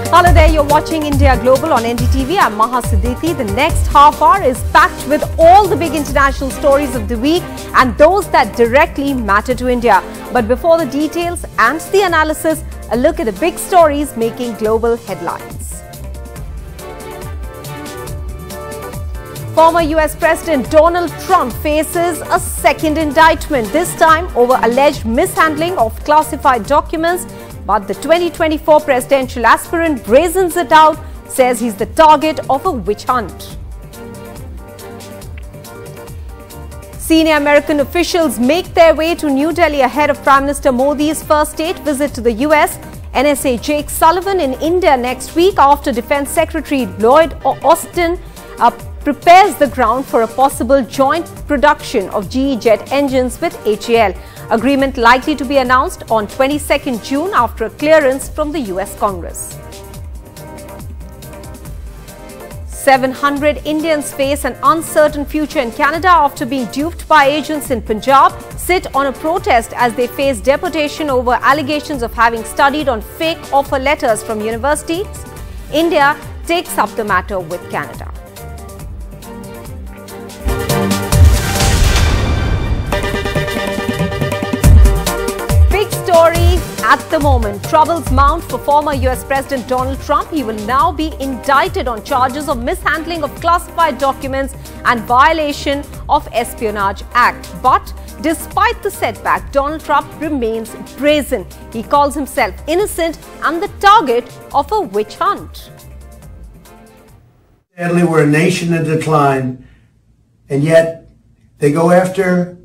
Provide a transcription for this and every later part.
Hello there, you're watching India Global on NDTV. I'm Maha Siddiqui. The next half hour is packed with all the big international stories of the week and those that directly matter to India. But before the details and the analysis, a look at the big stories making global headlines. Former US President Donald Trump faces a second indictment, this time over alleged mishandling of classified documents. But the 2024 presidential aspirant brazens it out, says he's the target of a witch hunt. Senior American officials make their way to New Delhi ahead of Prime Minister Modi's first state visit to the US. NSA Jake Sullivan in India next week after Defense Secretary Lloyd Austin prepares the ground for a possible joint production of GE jet engines with HAL. Agreement likely to be announced on 22nd June after a clearance from the US Congress. 700 Indians face an uncertain future in Canada after being duped by agents in Punjab, sit on a protest as they face deportation over allegations of having studied on fake offer letters from universities. India takes up the matter with Canada. Story at the moment. Troubles mount for former US President Donald Trump. He will now be indicted on charges of mishandling of classified documents and violation of Espionage Act. But despite the setback, Donald Trump remains brazen. He calls himself innocent and the target of a witch hunt. Sadly, we're a nation in decline, and yet they go after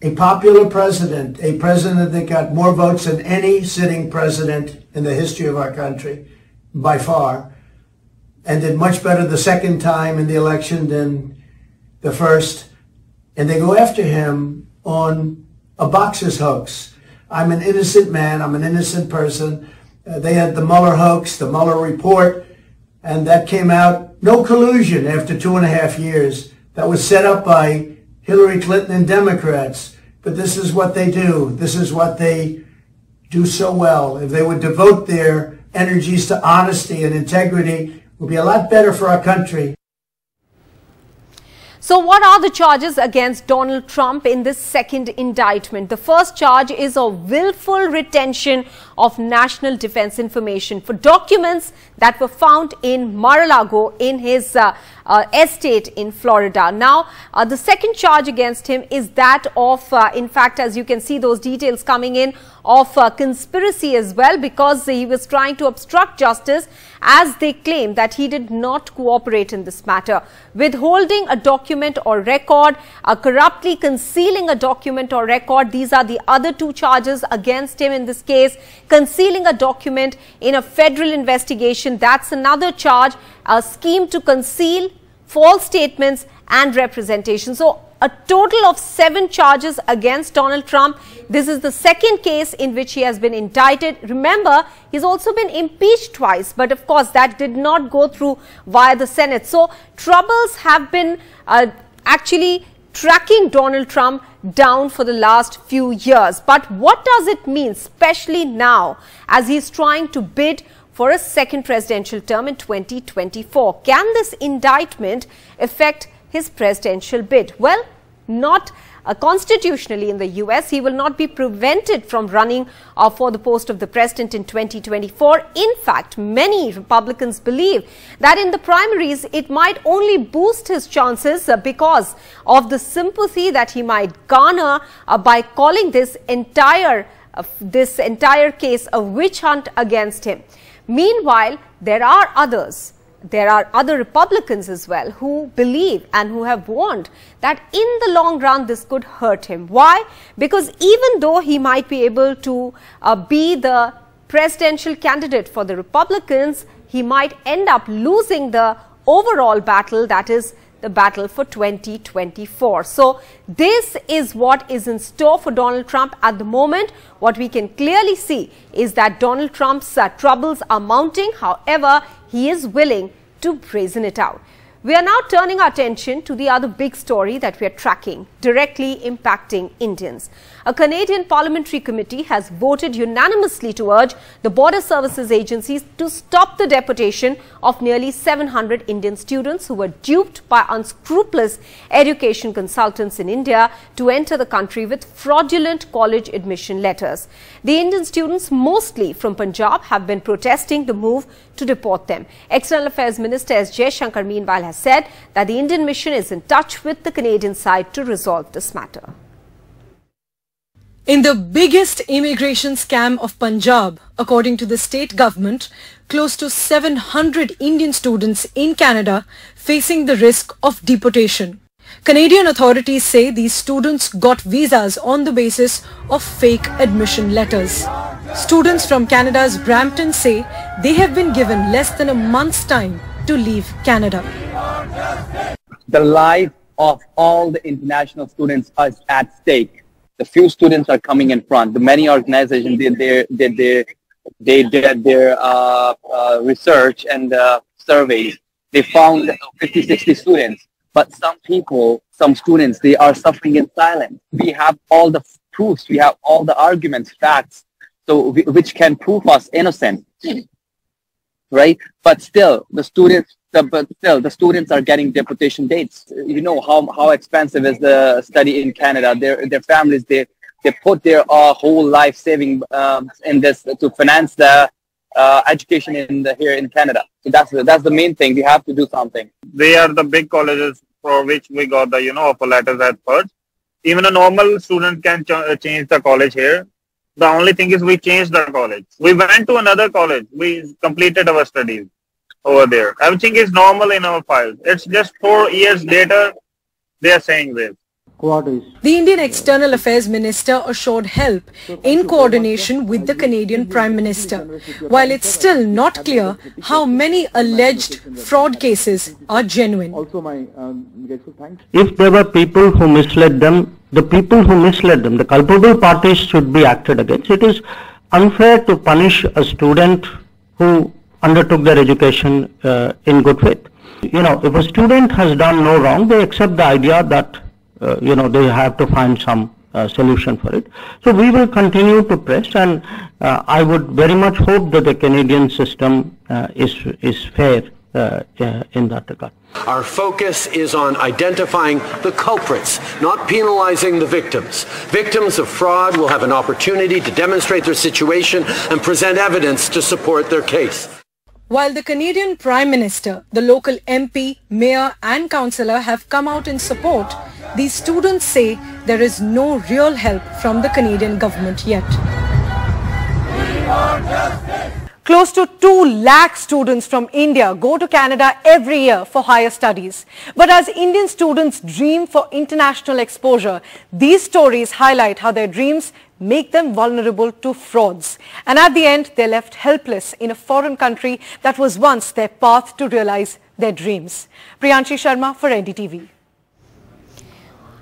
a popular president, a president that got more votes than any sitting president in the history of our country, by far, and did much better the second time in the election than the first. And they go after him on a boxer's hoax. I'm an innocent man, I'm an innocent person. They had the Mueller hoax, the Mueller report, and that came out, no collusion after 2.5 years. That was set up by Hillary Clinton and Democrats. But this is what they do. This is what they do so well. If they would devote their energies to honesty and integrity, it would be a lot better for our country. So what are the charges against Donald Trump in this second indictment? The first charge is of willful retention of national defense information for documents that were found in Mar-a-Lago in his estate in Florida. Now, the second charge against him is that of, in fact, as you can see those details coming in, of conspiracy as well, because he was trying to obstruct justice as they claim that he did not cooperate in this matter. Withholding a document or record, corruptly concealing a document or record, these are the other two charges against him in this case. Concealing a document in a federal investigation, that's another charge. A scheme to conceal false statements and representation. So a total of 7 charges against Donald Trump. This is the second case in which he has been indicted. Remember, he's also been impeached twice, but of course that did not go through via the Senate. So troubles have been actually tracking Donald Trump down for the last few years. But what does it mean, especially now as he's trying to bid for a second presidential term in 2024? Can this indictment affect his presidential bid? Well, not constitutionally in the US. He will not be prevented from running for the post of the president in 2024. In fact, many Republicans believe that in the primaries, it might only boost his chances because of the sympathy that he might garner by calling this entire case a witch hunt against him. Meanwhile, there are others. There are other Republicans as well who believe and who have warned that in the long run this could hurt him. Why? Because even though he might be able to be the presidential candidate for the Republicans, he might end up losing the overall battle, that is the battle for 2024. So this is what is in store for Donald Trump at the moment. What we can clearly see is that Donald Trump's troubles are mounting. However, he is willing to brazen it out. We are now turning our attention to the other big story that we are tracking, directly impacting Indians. A Canadian parliamentary committee has voted unanimously to urge the border services agencies to stop the deportation of nearly 700 Indian students who were duped by unscrupulous education consultants in India to enter the country with fraudulent college admission letters. The Indian students, mostly from Punjab, have been protesting the move to deport them. External Affairs Minister S. Jaishankar, meanwhile, has said that the Indian mission is in touch with the Canadian side to resolve this matter. In the biggest immigration scam of Punjab, according to the state government, close to 700 Indian students in Canada facing the risk of deportation. Canadian authorities say these students got visas on the basis of fake admission letters. Students from Canada's Brampton say they have been given less than a month's time to leave Canada. The life of all the international students is at stake. The few students are coming in front. The many organizations did their research and surveys. They found 50, 60 students. But some people, some students, they are suffering in silence. We have all the proofs, we have all the arguments, facts, so which can prove us innocent, right? But still, the students are getting deportation dates. You know how expensive is the study in Canada. Their families, they put their whole life saving in this to finance the education here in Canada. So that's the main thing. We have to do something. They are the big colleges for which we got the offer letters at first. Even a normal student can change the college here. The only thing is we changed the college. We went to another college. We completed our studies over there. Everything is normal in our files. It's just 4 years later they are saying this. The Indian External Affairs Minister assured help in coordination with the Canadian Prime Minister, while it's still not clear how many alleged fraud cases are genuine. If there were people who misled them, the culpable parties should be acted against. It is unfair to punish a student who undertook their education in good faith. If a student has done no wrong, they accept the idea that they have to find some solution for it. So we will continue to press, and I would very much hope that the Canadian system is fair in that regard. Our focus is on identifying the culprits, not penalizing the victims. Victims of fraud will have an opportunity to demonstrate their situation and present evidence to support their case. While the Canadian Prime Minister, the local MP, Mayor and Councillor have come out in support, these students say there is no real help from the Canadian government yet. Close to 2 lakh students from India go to Canada every year for higher studies. But as Indian students dream for international exposure, these stories highlight how their dreams make them vulnerable to frauds. And at the end, they're left helpless in a foreign country that was once their path to realize their dreams. Priyanshi Sharma for NDTV.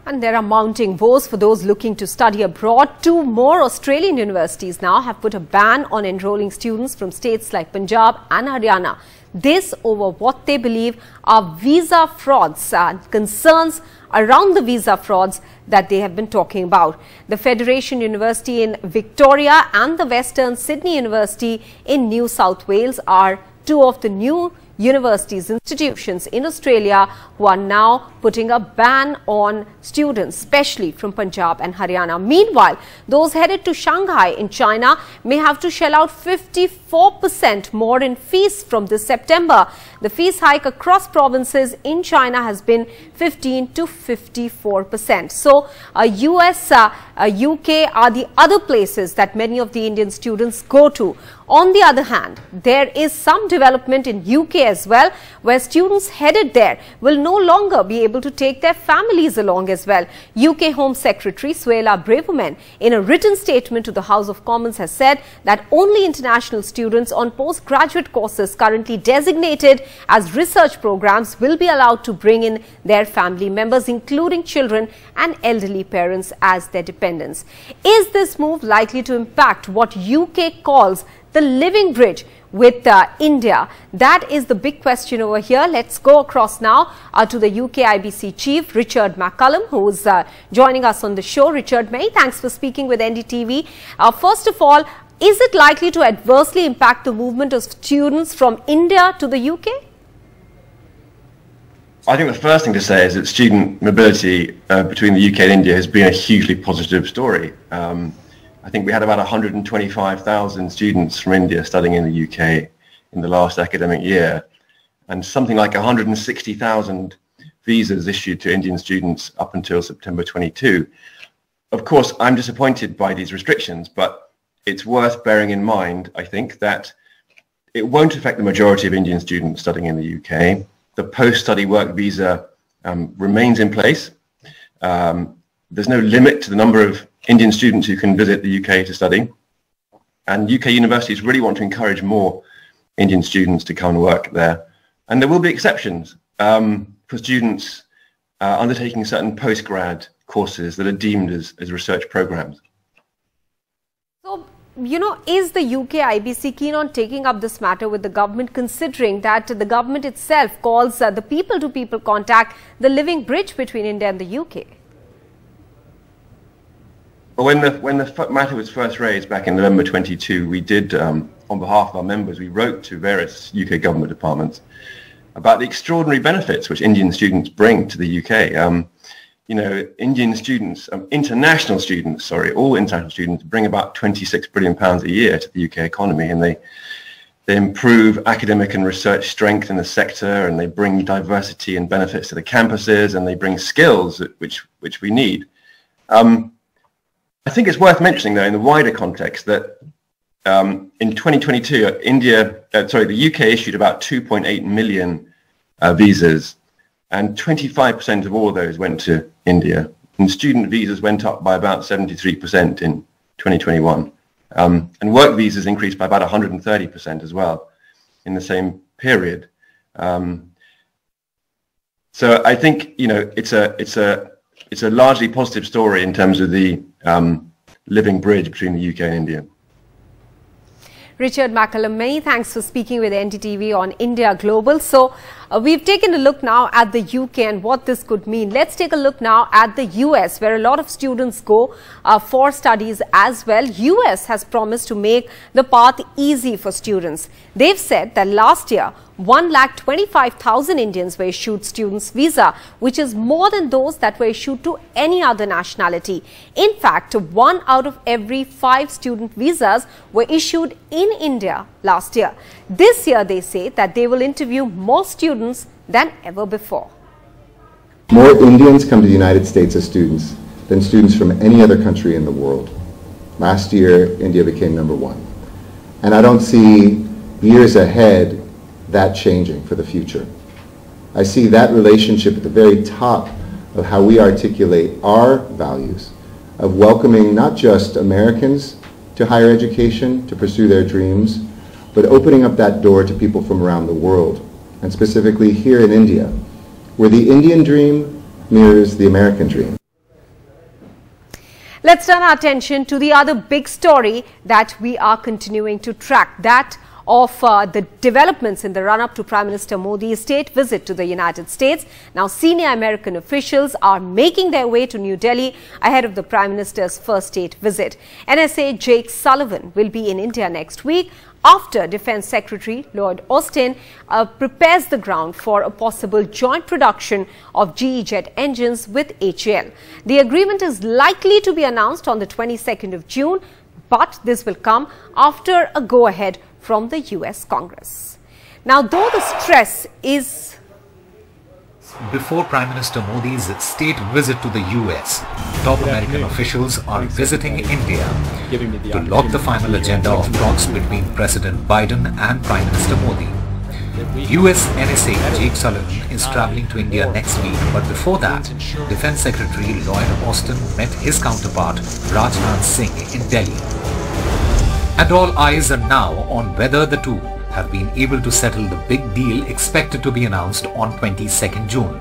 And there are mounting woes for those looking to study abroad. 2 more Australian universities now have put a ban on enrolling students from states like Punjab and Haryana. This over what they believe are visa frauds and concerns around the visa frauds that they have been talking about. The Federation University in Victoria and the Western Sydney University in New South Wales are 2 of the new universities, institutions in Australia who are now putting a ban on students, especially from Punjab and Haryana. Meanwhile, those headed to Shanghai in China may have to shell out 54% more in fees from this September. The fees hike across provinces in China has been 15 to 54%. So, US, UK are the other places that many of the Indian students go to. On the other hand, there is some development in UK as well, where students headed there will no longer be able to take their families along as well. UK Home Secretary Suella Braverman, in a written statement to the House of Commons, has said that only international students on postgraduate courses currently designated as research programs will be allowed to bring in their family members, including children and elderly parents, as their dependents. Is this move likely to impact what UK calls the living bridge with India? That is the big question over here. Let's go across now to the UK IBC chief, Richard McCallum, who is joining us on the show. Richard, many thanks for speaking with NDTV. First of all, is it likely to adversely impact the movement of students from India to the UK? I think the first thing to say is that student mobility between the UK and India has been a hugely positive story. I think we had about 125,000 students from India studying in the UK in the last academic year, and something like 160,000 visas issued to Indian students up until September 22. Of course, I'm disappointed by these restrictions, but it's worth bearing in mind, I think, that it won't affect the majority of Indian students studying in the UK. The post-study work visa remains in place. There's no limit to the number of Indian students who can visit the UK to study. And UK universities really want to encourage more Indian students to come and work there. And there will be exceptions for students undertaking certain postgrad courses that are deemed as research programs. So, you know, is the UK IBC keen on taking up this matter with the government, considering that the government itself calls the people-to-people contact the living bridge between India and the UK? Well, when the matter was first raised back in November 22, we did, on behalf of our members, we wrote to various UK government departments about the extraordinary benefits which Indian students bring to the UK. You know, Indian students, international students, all international students bring about £26 billion a year to the UK economy, and they improve academic and research strength in the sector, and they bring diversity and benefits to the campuses, and they bring skills which we need. I think it's worth mentioning, though, in the wider context that in 2022, the UK issued about 2.8 million visas, and 25% of all of those went to India. And student visas went up by about 73% in 2021. And work visas increased by about 130% as well in the same period. So I think, you know, it's a largely positive story in terms of the living bridge between the UK and India. Richard McCallum, many thanks for speaking with NDTV on India Global. So we've taken a look now at the UK and what this could mean. Let's take a look now at the US, where a lot of students go for studies as well. US has promised to make the path easy for students. They've said that last year, 1,25,000 Indians were issued students' visa, which is more than those that were issued to any other nationality. In fact, 1 out of every 5 student visas were issued in India last year. This year, they say that they will interview more students than ever before. More Indians come to the United States as students than students from any other country in the world. Last year, India became #1. And I don't see years ahead that changing for the future. I see that relationship at the very top of how we articulate our values of welcoming not just Americans to higher education to pursue their dreams, but opening up that door to people from around the world, and specifically here in India, where the Indian dream mirrors the American dream. Let's turn our attention to the other big story that we are continuing to track, that of the developments in the run-up to Prime Minister Modi's state visit to the United States. Now, senior American officials are making their way to New Delhi ahead of the Prime Minister's first state visit. NSA Jake Sullivan will be in India next week after Defense Secretary Lloyd Austin prepares the ground for a possible joint production of GE jet engines with HAL. The agreement is likely to be announced on the 22nd of June, but this will come after a go-ahead from the US Congress. Now, though the stress is before Prime Minister Modi's state visit to the US, top American officials are visiting India to lock the final agenda of talks between President Biden and Prime Minister Modi. US NSA Jake Sullivan is travelling to India next week, but before that, Defense Secretary Lloyd Austin met his counterpart Rajnath Singh in Delhi. And all eyes are now on whether the two have been able to settle the big deal expected to be announced on 22nd June.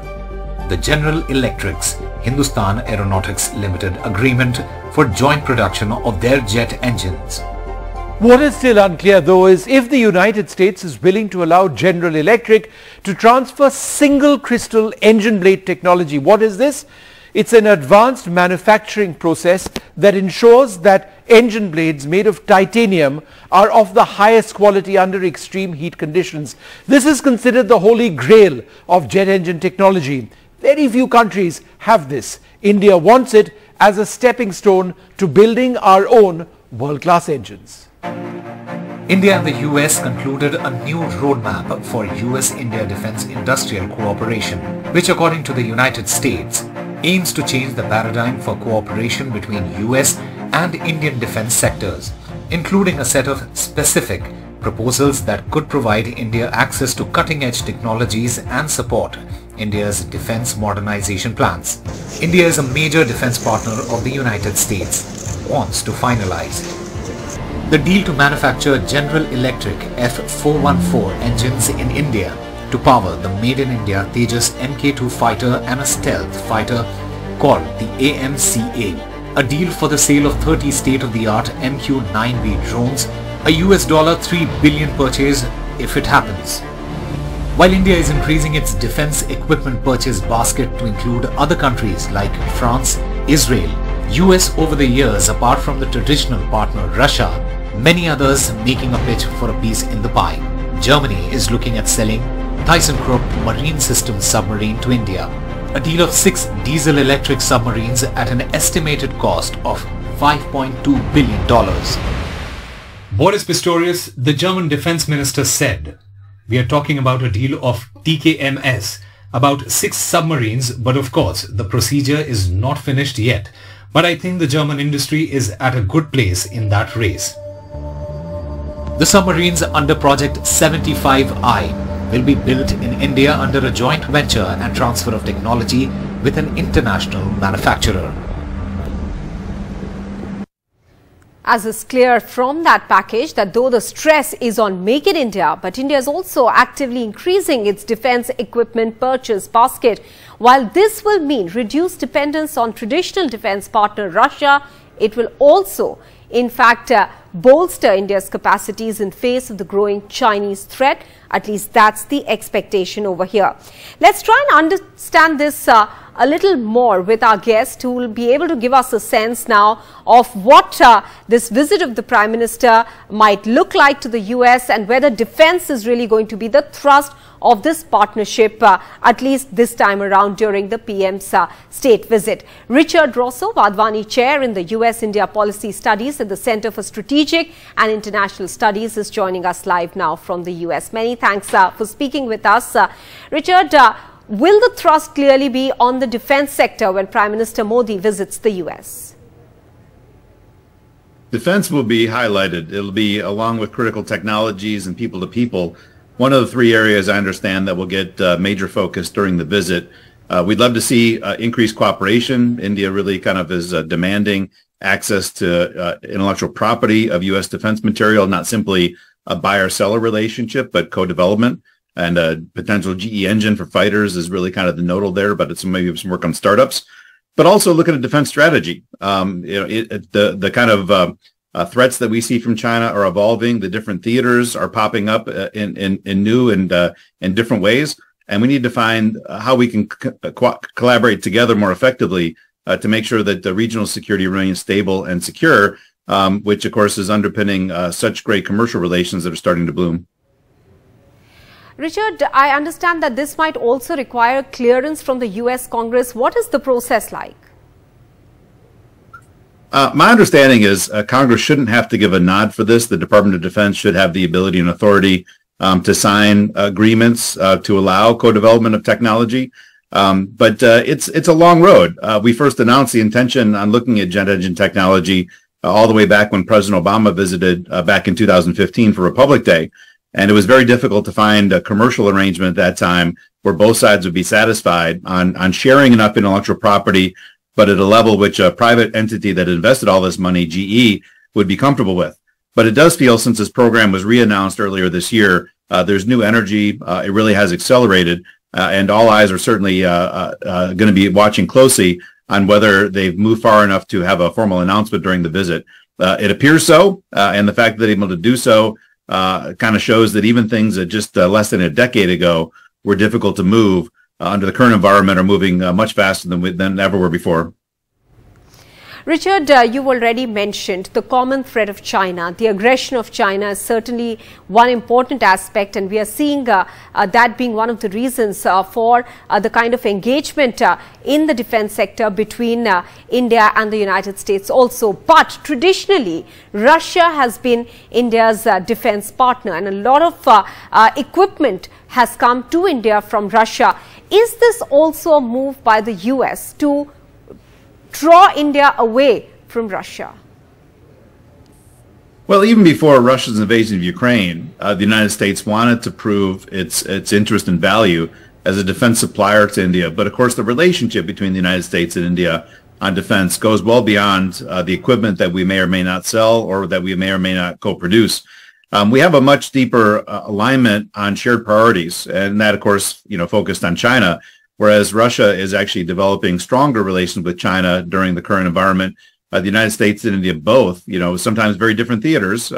The General Electric's Hindustan Aeronautics Limited agreement for joint production of their jet engines. What is still unclear though is if the United States is willing to allow General Electric to transfer single crystal engine blade technology. What is this? It's an advanced manufacturing process that ensures that engine blades made of titanium are of the highest quality under extreme heat conditions. This is considered the holy grail of jet engine technology. Very few countries have this. India wants it as a stepping stone to building our own world-class engines. India and the US concluded a new roadmap for US-India defense industrial cooperation, which according to the United States aims to change the paradigm for cooperation between US and Indian defense sectors, including a set of specific proposals that could provide India access to cutting-edge technologies and support India's defense modernization plans. India is a major defense partner of the United States, wants to finalize the deal to manufacture General Electric F414 engines in India to power the Made in India Tejas Mk2 fighter and a stealth fighter called the AMCA, a deal for the sale of 30 state-of-the-art MQ-9B drones, a $3 billion purchase if it happens. While India is increasing its defense equipment purchase basket to include other countries like France, Israel, US over the years, apart from the traditional partner Russia, many others making a pitch for a piece in the pie. Germany is looking at selling ThyssenKrupp Marine Systems submarine to India, a deal of 6 diesel-electric submarines at an estimated cost of $5.2 billion. Boris Pistorius, the German defense minister, said, "We are talking about a deal of TKMS, about 6 submarines, but of course the procedure is not finished yet. But I think the German industry is at a good place in that race." The submarines under Project 75I will be built in India under a joint venture and transfer of technology with an international manufacturer. As is clear from that package that though the stress is on Make in India, but India is also actively increasing its defense equipment purchase basket. While this will mean reduced dependence on traditional defense partner Russia, it will also in fact bolster India's capacities in face of the growing Chinese threat. At least that's the expectation over here. Let's try and understand this a little more with our guest, who will be able to give us a sense now of what this visit of the Prime Minister might look like to the US and whether defense is really going to be the thrust of this partnership, at least this time around during the PM's state visit. Richard Rosso, Wadhwani Chair in the US-India Policy Studies at the Center for Strategic and International Studies, is joining us live now from the US. Many thanks for speaking with us. Richard, will the thrust clearly be on the defense sector when Prime Minister Modi visits the US? Defense will be highlighted. It'll be along with critical technologies and people to people. One of the 3 areas I understand that will get major focus during the visit. We'd love to see increased cooperation. India really kind of is demanding access to intellectual property of U.S. defense material, not simply a buyer-seller relationship, but co-development. And a potential GE engine for fighters is really kind of the nodal there, but it's maybe some work on startups. But also look at a defense strategy. The kind of threats that we see from China are evolving. The different theaters are popping up in new and in different ways. And we need to find how we can collaborate together more effectively to make sure that the regional security remains stable and secure, which, of course, is underpinning such great commercial relations that are starting to bloom. Richard, I understand that this might also require clearance from the US Congress. What is the process like? My understanding is Congress shouldn't have to give a nod for this. The Department of Defense should have the ability and authority to sign agreements to allow co-development of technology. But it's a long road. We first announced the intention on looking at jet engine technology all the way back when President Obama visited back in 2015 for Republic Day. And it was very difficult to find a commercial arrangement at that time where both sides would be satisfied on sharing enough intellectual property, but at a level which a private entity that invested all this money, GE, would be comfortable with. But it does feel, since this program was re-announced earlier this year, there's new energy. It really has accelerated, and all eyes are certainly going to be watching closely on whether they've moved far enough to have a formal announcement during the visit. It appears so, and the fact that they're able to do so kind of shows that even things that just less than a decade ago were difficult to move under the current environment are moving much faster than ever were before. Richard, you already mentioned the common threat of China. The aggression of China is certainly one important aspect, and we are seeing that being one of the reasons for the kind of engagement in the defense sector between India and the United States also. But traditionally, Russia has been India's defense partner, and a lot of equipment has come to India from Russia. Is this also a move by the US to draw India away from Russia? Well, even before Russia's invasion of Ukraine, the United States wanted to prove its interest and value as a defense supplier to India. But of course, the relationship between the United States and India on defense goes well beyond the equipment that we may or may not sell or that we may or may not co-produce. We have a much deeper alignment on shared priorities, and that, of course, focused on China. Whereas Russia is actually developing stronger relations with China during the current environment. The United States and India both, sometimes very different theaters.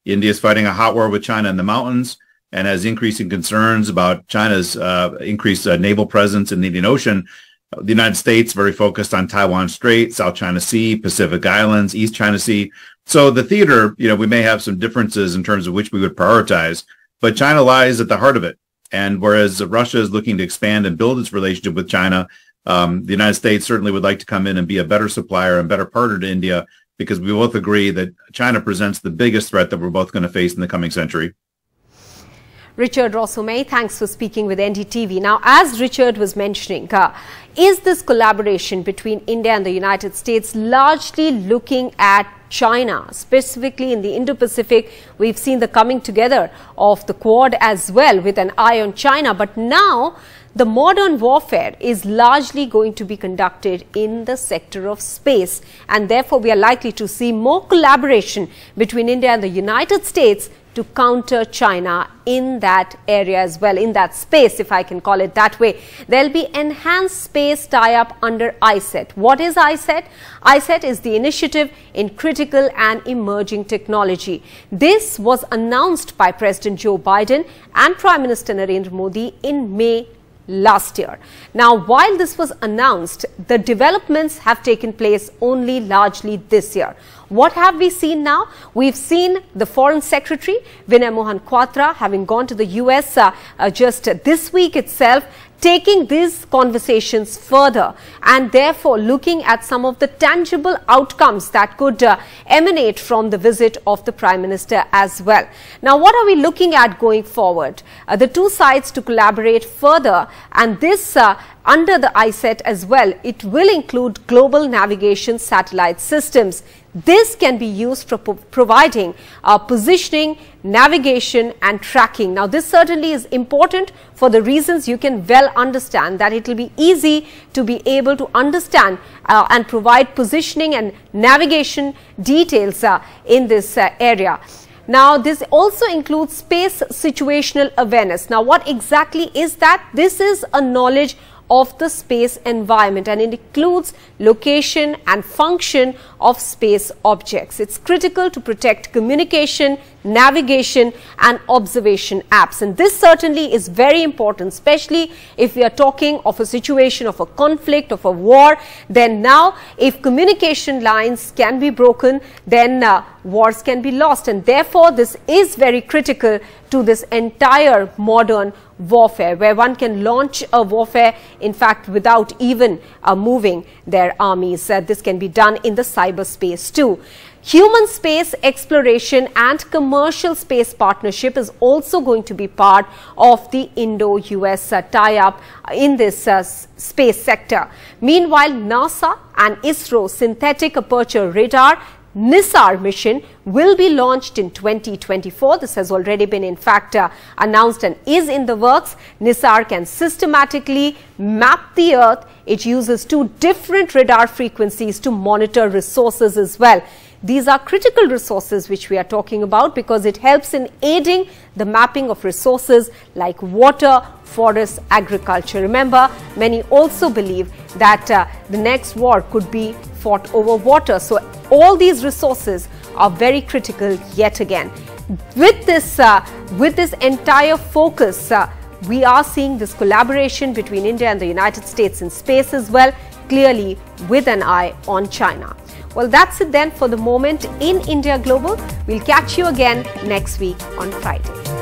India is fighting a hot war with China in the mountains and has increasing concerns about China's increased naval presence in the Indian Ocean. The United States very focused on Taiwan Strait, South China Sea, Pacific Islands, East China Sea. So the theater, we may have some differences in terms of which we would prioritize, but China lies at the heart of it. And whereas Russia is looking to expand and build its relationship with China, the United States certainly would like to come in and be a better supplier and better partner to India, because we both agree that China presents the biggest threat that we're both going to face in the coming century. Richard Rossomei, thanks for speaking with NDTV. Now, as Richard was mentioning, is this collaboration between India and the United States largely looking at China, specifically in the Indo-Pacific? We've seen the coming together of the Quad as well with an eye on China. But now the modern warfare is largely going to be conducted in the sector of space. And therefore, we are likely to see more collaboration between India and the United States to counter China in that area as well, in that space, if I can call it that way. There'll be enhanced space tie-up under ISET. What is ISET? ISET is the Initiative in Critical and Emerging Technology. This was announced by President Joe Biden and Prime Minister Narendra Modi in May last year. Now, while this was announced, the developments have taken place only largely this year. What have we seen now? We've seen the Foreign Secretary, Vinay Mohan Kwatra, having gone to the US just this week itself, taking these conversations further and therefore looking at some of the tangible outcomes that could emanate from the visit of the Prime Minister as well. Now, what are we looking at going forward? The two sides to collaborate further, and this under the ISET as well. It will include global navigation satellite systems. This can be used for providing positioning, navigation and tracking. Now, this certainly is important for the reasons you can well understand that it will be easy to be able to understand and provide positioning and navigation details in this area. Now, this also includes space situational awareness. Now, what exactly is that? This is a knowledge of the space environment, and it includes location and function of space objects. It's critical to protect communication, navigation and observation apps, and this certainly is very important, especially if we are talking of a situation of a conflict, of a war. Then now, if communication lines can be broken, then wars can be lost, and therefore this is very critical to this entire modern warfare, where one can launch a warfare, in fact, without even moving their armies. This can be done in the cyberspace too. Human space exploration and commercial space partnership is also going to be part of the Indo-US tie-up in this space sector. Meanwhile, NASA and ISRO synthetic aperture radar NISAR mission will be launched in 2024. This has already been in fact announced and is in the works. NISAR can systematically map the Earth. It uses 2 different radar frequencies to monitor resources as well. These are critical resources which we are talking about, because it helps in aiding the mapping of resources like water, forests, agriculture. Remember, many also believe that the next war could be fought over water. So all these resources are very critical yet again. With this entire focus, we are seeing this collaboration between India and the United States in space as well, clearly with an eye on China. Well, that's it then for the moment in India Global. We'll catch you again next week on Friday.